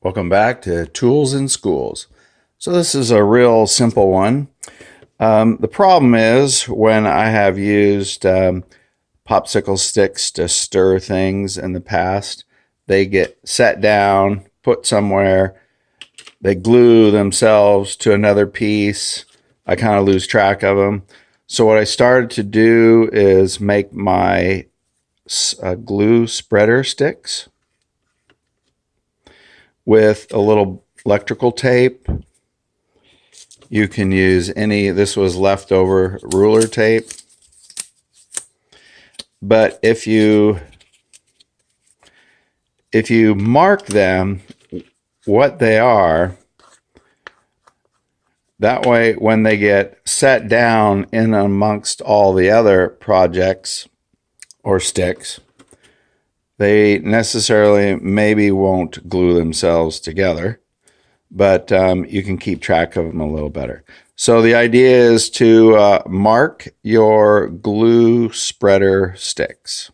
Welcome back to Tools in Schools. So this is a real simple one. The problem is when I have used popsicle sticks to stir things in the past, they get set down, put somewhere, they glue themselves to another piece. I kind of lose track of them. So what I started to do is make my glue spreader sticks with a little electrical tape. You can use any, this was leftover ruler tape. But if you mark them what they are, that way when they get set down in amongst all the other projects or sticks, they necessarily maybe won't glue themselves together, but you can keep track of them a little better. So the idea is to mark your glue spreader sticks.